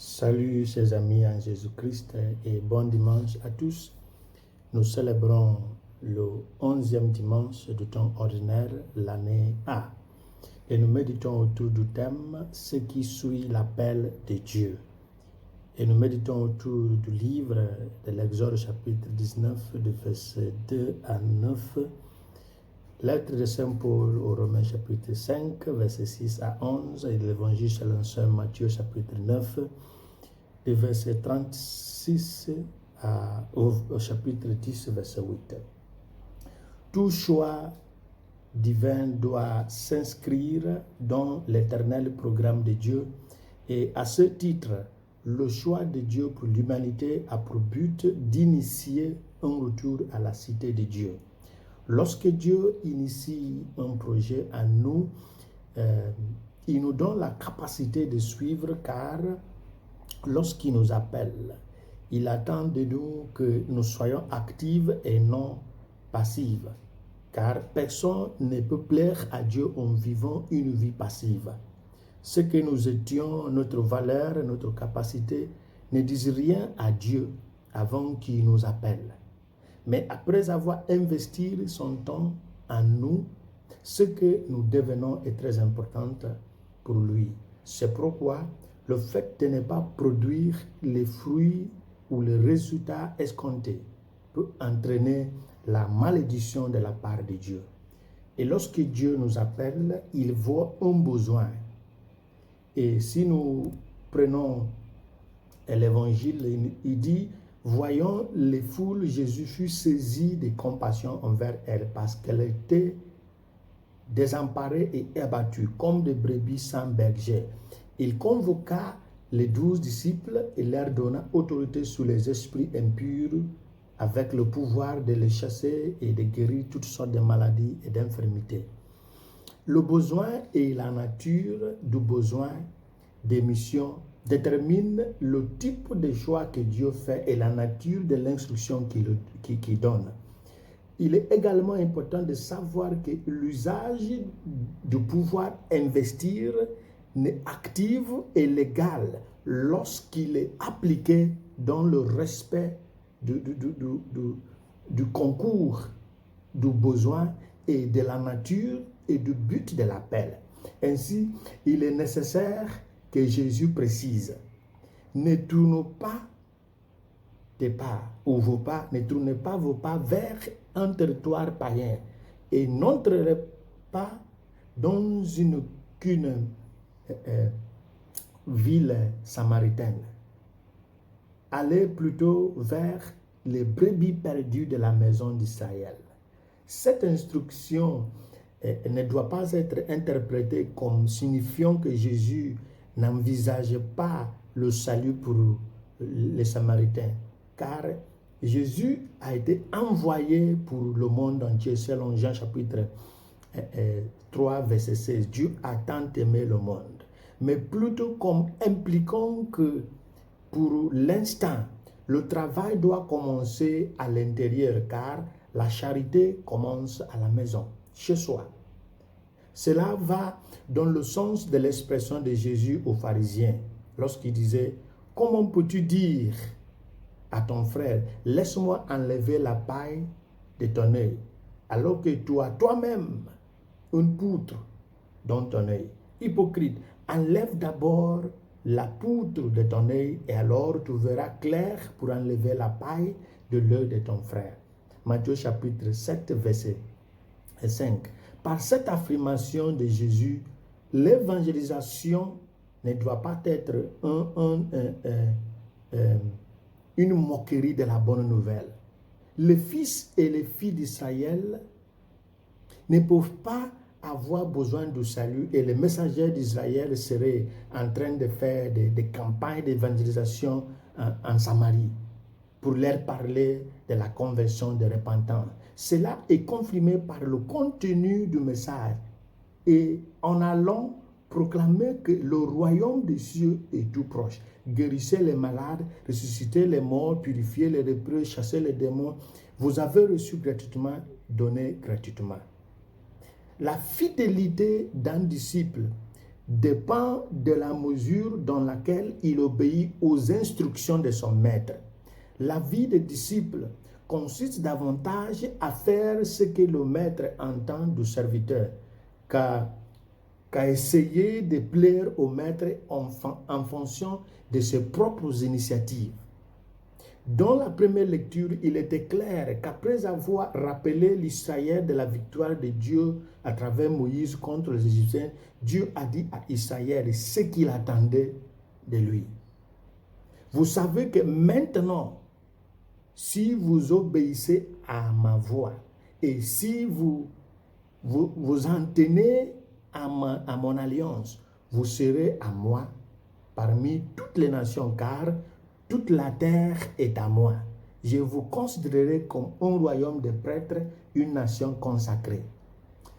Salut chers amis en Jésus-Christ et bon dimanche à tous. Nous célébrons le 11e dimanche du temps ordinaire, l'année A. Et nous méditons autour du thème « Ce qui suit l'appel de Dieu ». Et nous méditons autour du livre de l'Exode chapitre 19, de versets 2 à 9, lettre de Saint Paul aux Romains chapitre 5, versets 6 à 11, et de l'Évangile selon Saint Matthieu chapitre 9, de verset 36 au chapitre 10, verset 8. Tout choix divin doit s'inscrire dans l'éternel programme de Dieu, et à ce titre, le choix de Dieu pour l'humanité a pour but d'initier un retour à la cité de Dieu. Lorsque Dieu initie un projet à nous, il nous donne la capacité de suivre, car lorsqu'il nous appelle, il attend de nous que nous soyons actifs et non passifs, car personne ne peut plaire à Dieu en vivant une vie passive. Ce que nous étions, notre valeur, notre capacité, ne disent rien à Dieu avant qu'il nous appelle. Mais après avoir investi son temps en nous, ce que nous devenons est très important pour lui. C'est pourquoi le fait de ne pas produire les fruits ou les résultats escomptés peut entraîner la malédiction de la part de Dieu. Et lorsque Dieu nous appelle, il voit un besoin. Et si nous prenons l'évangile, il dit: voyant les foules, Jésus fut saisi de compassion envers elles parce qu'elles étaient désemparées et abattues comme des brebis sans berger. Il convoqua les 12 disciples et leur donna autorité sur les esprits impurs avec le pouvoir de les chasser et de guérir toutes sortes de maladies et d'infirmités. Le besoin et la nature du besoin des missions déterminent le type de choix que Dieu fait et la nature de l'instruction qu'il donne. Il est également important de savoir que l'usage du pouvoir investir n'est actif et légal lorsqu'il est appliqué dans le respect du concours, du besoin et de la nature et du but de l'appel. Ainsi, il est nécessaire que Jésus précise: ne tournez pas tes pas ou vos pas, ne tournez pas vos pas vers un territoire païen et n'entrez pas dans qu'une ville samaritaine. Allez plutôt vers les brebis perdues de la maison d'Israël. Cette instruction ne doit pas être interprétée comme signifiant que Jésus n'envisageait pas le salut pour les Samaritains, car Jésus a été envoyé pour le monde entier selon Jean chapitre 3, verset 16. Dieu a tant aimé le monde, mais plutôt comme impliquant que pour l'instant, le travail doit commencer à l'intérieur, car la charité commence à la maison, chez soi. Cela va dans le sens de l'expression de Jésus aux pharisiens, lorsqu'il disait: comment peux-tu dire à ton frère, laisse-moi enlever la paille de ton œil, alors que tu as toi-même une poutre dans ton œil? Hypocrite, enlève d'abord la poutre de ton œil et alors tu verras clair pour enlever la paille de l'œil de ton frère. Matthieu chapitre 7, verset 5. Par cette affirmation de Jésus, l'évangélisation ne doit pas être une moquerie de la bonne nouvelle. Les fils et les filles d'Israël ne peuvent pas avoir besoin du salut, et les messagers d'Israël seraient en train de faire des campagnes d'évangélisation en Samarie pour leur parler de la conversion, de repentance. Cela est confirmé par le contenu du message, et en allant proclamer que le royaume des cieux est tout proche. Guérissez les malades, ressuscitez les morts, purifiez les lépreux, chassez les démons. Vous avez reçu gratuitement, donnez gratuitement. La fidélité d'un disciple dépend de la mesure dans laquelle il obéit aux instructions de son maître. La vie des disciples consiste davantage à faire ce que le maître entend du serviteur qu'à essayer de plaire au maître en fonction de ses propres initiatives. Dans la première lecture, il était clair qu'après avoir rappelé l'Israël de la victoire de Dieu à travers Moïse contre les Égyptiens, Dieu a dit à Israël ce qu'il attendait de lui. Vous savez que maintenant, si vous obéissez à ma voix et si vous en tenez à mon alliance, vous serez à moi parmi toutes les nations, car toute la terre est à moi. Je vous considérerai comme un royaume de prêtres, une nation consacrée.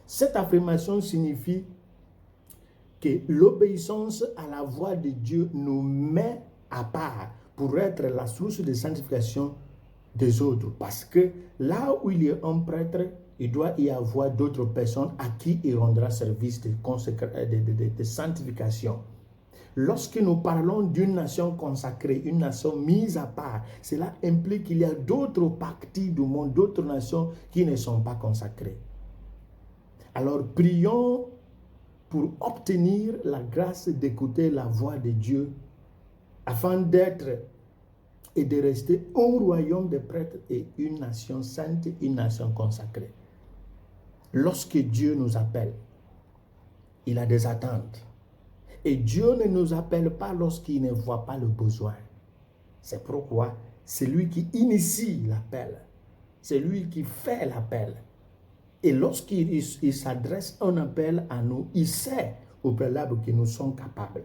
Cette affirmation signifie que l'obéissance à la voix de Dieu nous met à part pour être la source de sanctification des autres. Parce que là où il y a un prêtre, il doit y avoir d'autres personnes à qui il rendra service de sanctification. Lorsque nous parlons d'une nation consacrée, une nation mise à part, cela implique qu'il y a d'autres parties du monde, d'autres nations qui ne sont pas consacrées. Alors prions pour obtenir la grâce d'écouter la voix de Dieu afin d'être et de rester un royaume de prêtres et une nation sainte, une nation consacrée. Lorsque Dieu nous appelle, il a des attentes. Et Dieu ne nous appelle pas lorsqu'il ne voit pas le besoin. C'est pourquoi c'est lui qui initie l'appel. C'est lui qui fait l'appel. Et lorsqu'il s'adresse un appel à nous, il sait au préalable que nous sommes capables.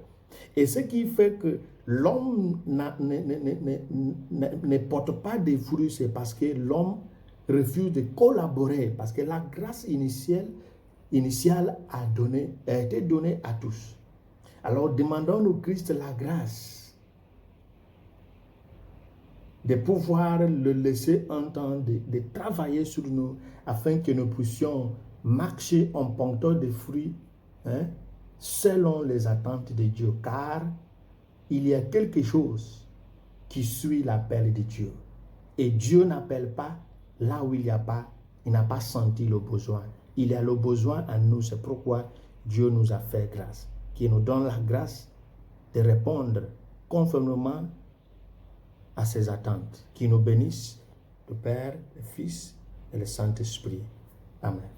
Et ce qui fait que l'homme ne porte pas des fruits, c'est parce que l'homme refuse de collaborer. Parce que la grâce initiale a été donnée à tous. Alors demandons au Christ la grâce de pouvoir le laisser entendre, de travailler sur nous afin que nous puissions marcher en porteur de fruits selon les attentes de Dieu. Car il y a quelque chose qui suit l'appel de Dieu. Et Dieu n'appelle pas là où il n'y a pas, il n'a pas senti le besoin. Il y a le besoin en nous, c'est pourquoi Dieu nous a fait grâce. Qui nous donne la grâce de répondre conformément à ses attentes. Qui nous bénisse, le Père, le Fils et le Saint-Esprit. Amen.